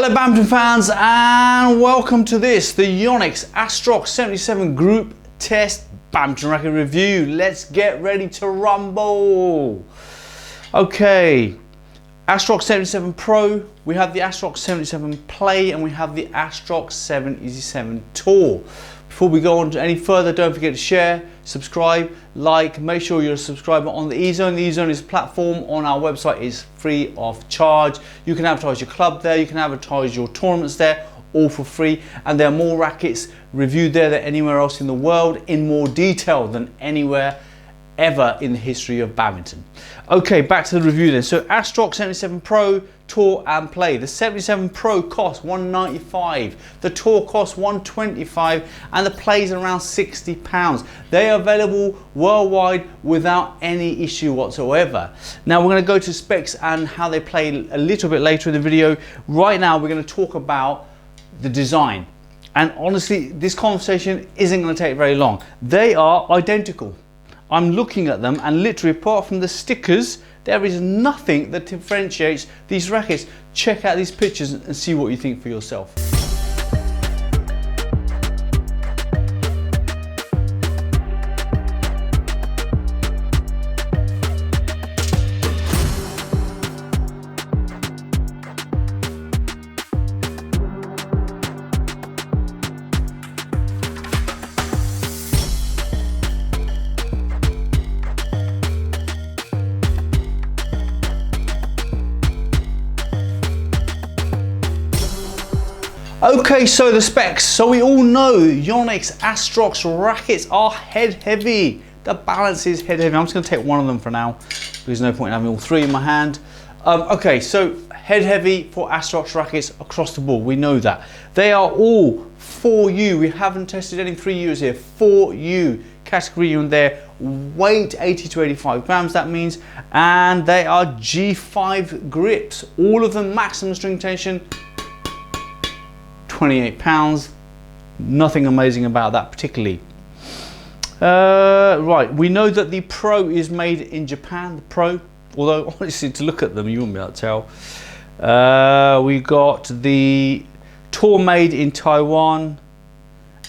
Hello badminton fans and welcome to the Yonex Astrox 77 Group Test Badminton Racket Review. Let's get ready to rumble. Okay, Astrox 77 Pro, we have the Astrox 77 Play and we have the Astrox 77 Tour. Before we go on to any further, don't forget to share, subscribe, like, make sure you're a subscriber on the eZone. The eZone is a platform on our website, is free of charge. You can advertise your club there, you can advertise your tournaments there, all for free. And there are more rackets reviewed there than anywhere else in the world, in more detail than anywhere ever in the history of badminton. Okay, back to the review then. So Astrox 77 Pro, Tour and Play. The 77 Pro costs $195, the Tour costs $125, and the Play's around £60. They are available worldwide without any issue whatsoever. Now we're going to go to specs and how they play a little bit later in the video. Right now we're going to talk about the design. And honestly, this conversation isn't going to take very long. They are identical. I'm looking at them and literally apart from the stickers, there is nothing that differentiates these rackets. Check out these pictures and see what you think for yourself. Okay, so the specs. So we all know Yonex Astrox rackets are head heavy. The balance is head heavy. I'm just going to take one of them for now. There's no point in having all three in my hand. Okay, so head heavy for Astrox rackets across the board. We know that. They are all 4U. We haven't tested any 3Us here. 4U category in there. Weight 80 to 85 grams, that means. And they are G5 grips. All of them maximum string tension. 28 pounds, nothing amazing about that particularly. Right, we know that the Pro is made in Japan, the Pro, although honestly to look at them you wouldn't be able to tell. We got the Tour made in Taiwan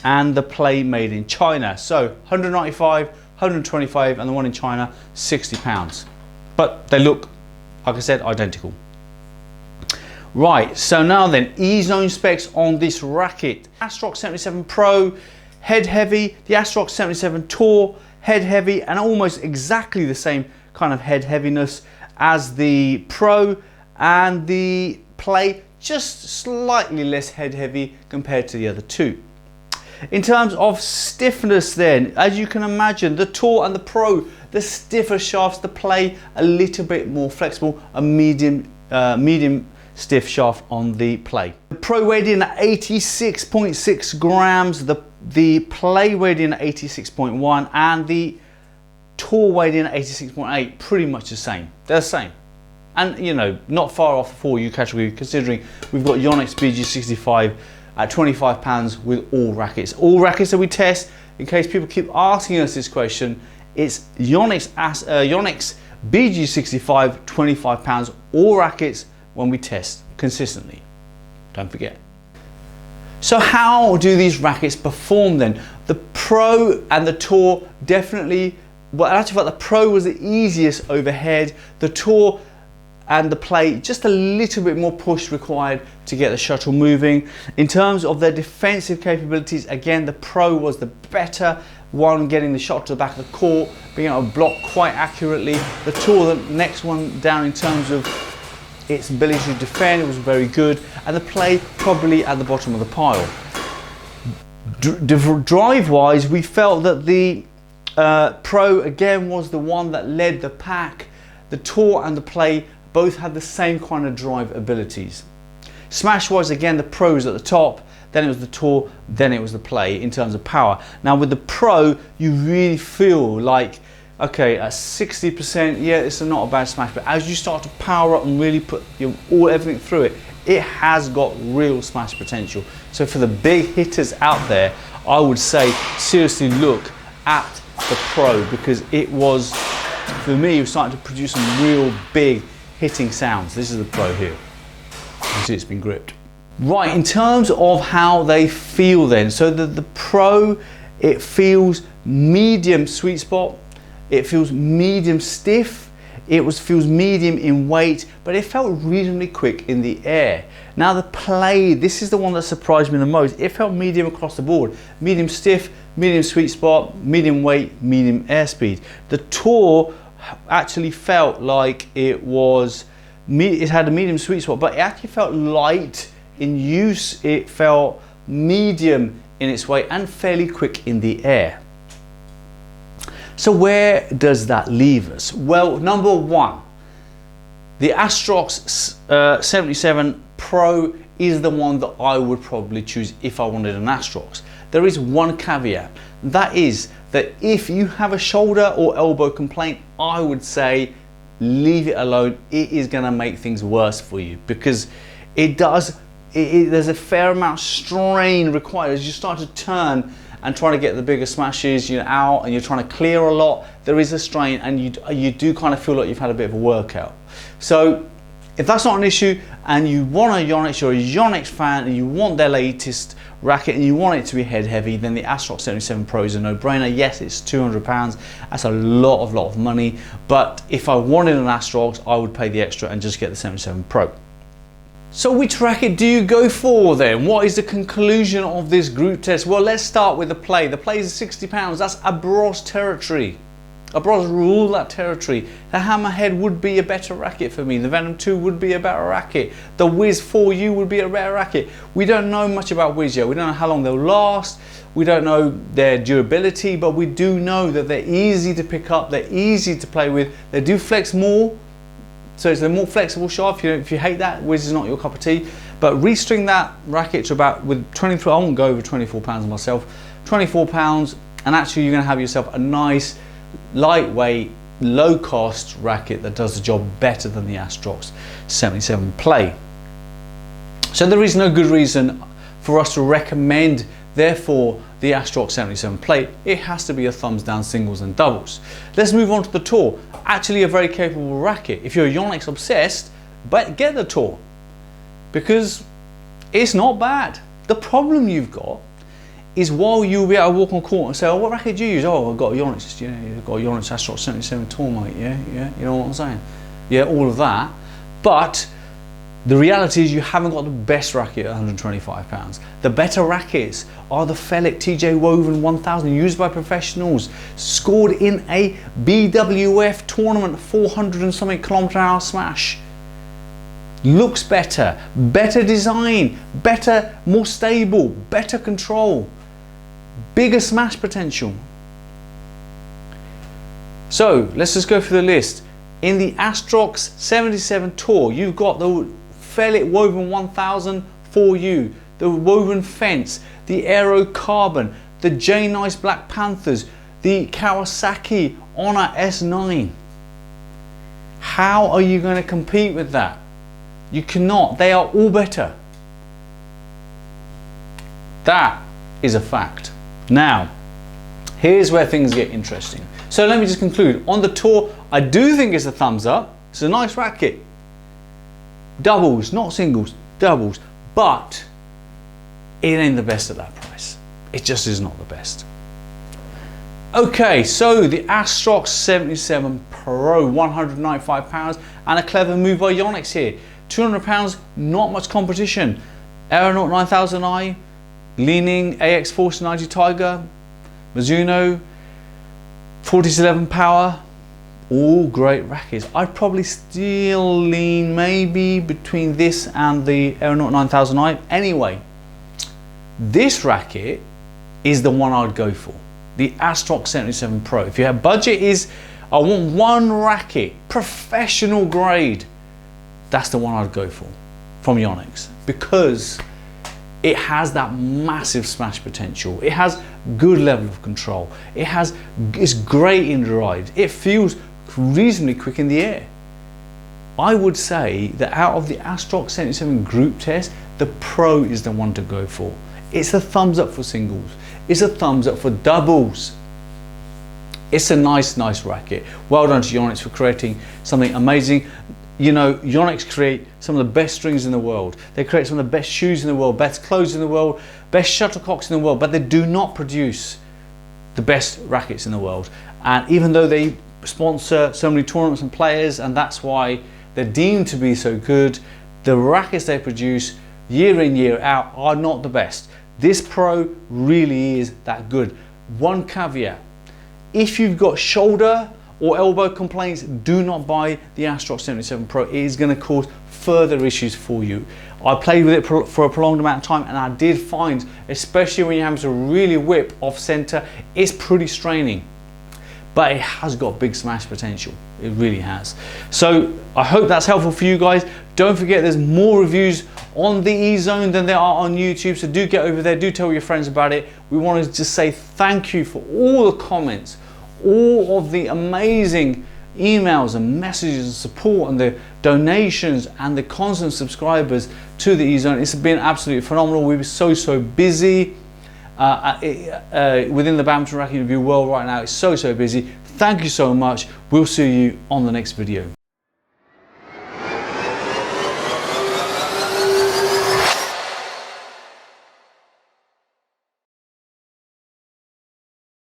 and the Play made in China. So 195, 125 and the one in China £60. But they look, like I said, identical. Right, so now then, eZone specs on this racket. Astrox 77 Pro, head heavy. The Astrox 77 Tour, head heavy, and almost exactly the same kind of head heaviness as the Pro, and the Play just slightly less head heavy compared to the other two. In terms of stiffness then, as you can imagine, the Tour and the Pro, the stiffer shafts, the Play a little bit more flexible, a medium stiff shaft on the Play. The Pro weighed in at 86.6 grams, the Play weighed in at 86.1 and the Tour weighed in at 86.8, pretty much the same. They're the same. And you know, not far off the 4U category considering we've got Yonex BG65 at £25 with all rackets. All rackets that we test, in case people keep asking us this question, it's Yonex BG65, £25, all rackets when we test consistently, don't forget. So how do these rackets perform then? The Pro and the Tour definitely, well actually the Pro was the easiest overhead, the Tour and the Play just a little bit more push required to get the shuttle moving. In terms of their defensive capabilities, again the Pro was the better one, getting the shot to the back of the court, being able to block quite accurately. The Tour, the next one down in terms of its ability to defend, it was very good, and the Play probably at the bottom of the pile. Drive wise, we felt that the Pro again was the one that led the pack. The Tour and the Play both had the same kind of drive abilities. Smash wise, again the Pro was at the top, then it was the Tour, then it was the Play in terms of power. Now with the Pro, you really feel like, okay, at 60%, yeah, it's not a bad smash, but as you start to power up and really put everything through it, it has got real smash potential. So for the big hitters out there, I would say seriously look at the Pro, because it was, for me, it was starting to produce some real big hitting sounds. This is the Pro here. You see it's been gripped. Right, in terms of how they feel then, so the Pro, it feels medium sweet spot, it feels medium stiff, feels medium in weight, but it felt reasonably quick in the air. Now the Play, this is the one that surprised me the most. It felt medium across the board, medium stiff, medium sweet spot, medium weight, medium airspeed. The Tour actually felt like it had a medium sweet spot, but it actually felt light in use. It felt medium in its weight and fairly quick in the air. So where does that leave us? Well, number one, the Astrox 77 Pro is the one that I would probably choose if I wanted an Astrox. There is one caveat. That is that if you have a shoulder or elbow complaint, I would say leave it alone. It is going to make things worse for you, because there's a fair amount of strain required as you start to turn and try to get the bigger smashes out, and you're trying to clear a lot. There is a strain, and you do kind of feel like you've had a bit of a workout. So if that's not an issue and you want a Yonex, you're a Yonex fan and you want their latest racket and you want it to be head heavy, then the Astrox 77 Pro is a no-brainer. Yes, it's £200. That's a lot of money. But if I wanted an Astrox, I would pay the extra and just get the 77 Pro. So which racket do you go for then? What is the conclusion of this group test? Well, let's start with the Play. The Play is £60. That's Abros territory. Abros rule that territory. The Hammerhead would be a better racket for me. The Venom 2 would be a better racket. The Wiz 4U would be a better racket. We don't know much about Wiz yet. We don't know how long they'll last. We don't know their durability, but we do know that they're easy to pick up. They're easy to play with. They do flex more. So it's a more flexible shaft. If you hate that, Wiz is not your cup of tea. But restring that racket to about, with 23, I won't go over £24 myself. £24, and actually you're going to have yourself a nice, lightweight, low-cost racket that does the job better than the Astrox 77 Play. So there is no good reason for us to recommend, therefore, the Astrox 77 Play. It has to be a thumbs down singles and doubles. Let's move on to the Tour. Actually a very capable racket. If you're Yonex obsessed, but get the Tour, because it's not bad. The problem you've got is, while you'll be able to walk on court and say, oh, what racket do you use? Oh, I've got a Yonex, you've got a Yonex Astrox 77 Tour, mate, yeah, you know what I'm saying? Yeah, all of that. But the reality is you haven't got the best racket at £125. The better rackets are the Felic TJ Woven 1000, used by professionals, scored in a BWF tournament, 400 and something km/h smash. Looks better, better design, better, more stable, better control, bigger smash potential. So let's just go through the list. In the Astrox 77 Tour, you've got the Felic Woven 1000 4U, the Woven Fence, the Aero Carbon, the J-Nice Black Panthers, the Kawasaki Honor S9. How are you going to compete with that? You cannot. They are all better. That is a fact. Now, here's where things get interesting. So let me just conclude. On the Tour, I do think it's a thumbs up. It's a nice racket. Doubles, not singles, doubles. But it ain't the best at that price. It just is not the best. Okay, so the Astrox 77 Pro, £195, and a clever move by Yonex here. £200, not much competition. Aeronaut 9000i, Leaning AX 4090 Tiger, Mizuno 4011 Power, all great rackets. I'd probably still lean maybe between this and the Aeronaut 9000i. Anyway, this racket is the one I'd go for, the Astrox 77 Pro. If your budget is, I want one racket, professional grade, that's the one I'd go for from Yonex, because it has that massive smash potential. It has good level of control. It's great in the ride. It feels reasonably quick in the air. I would say that out of the Astrox 77 group test, the Pro is the one to go for. It's a thumbs up for singles. It's a thumbs up for doubles. It's a nice racket. Well done to Yonex for creating something amazing. you know, Yonex create some of the best strings in the world. They create some of the best shoes in the world, best clothes in the world, best shuttlecocks in the world, but they do not produce the best rackets in the world. And even though they sponsor so many tournaments and players, and that's why they're deemed to be so good, the rackets they produce year in, year out are not the best. This Pro really is that good. One caveat: if you've got shoulder or elbow complaints, do not buy the Astrox 77 Pro. It is going to cause further issues for you. I played with it for a prolonged amount of time, and I did find, especially when you're having to really whip off center, it's pretty straining. But it has got big smash potential. It really has. So I hope that's helpful for you guys. Don't forget, there's more reviews on the E-Zone than there are on YouTube, so do get over there, do tell your friends about it. We wanted to just say thank you for all the comments, all of the amazing emails and messages and support and the donations and the constant subscribers to the E-Zone. It's been absolutely phenomenal. We were so busy within the Badminton Racket review world right now. It's so busy. Thank you so much. We'll see you on the next video.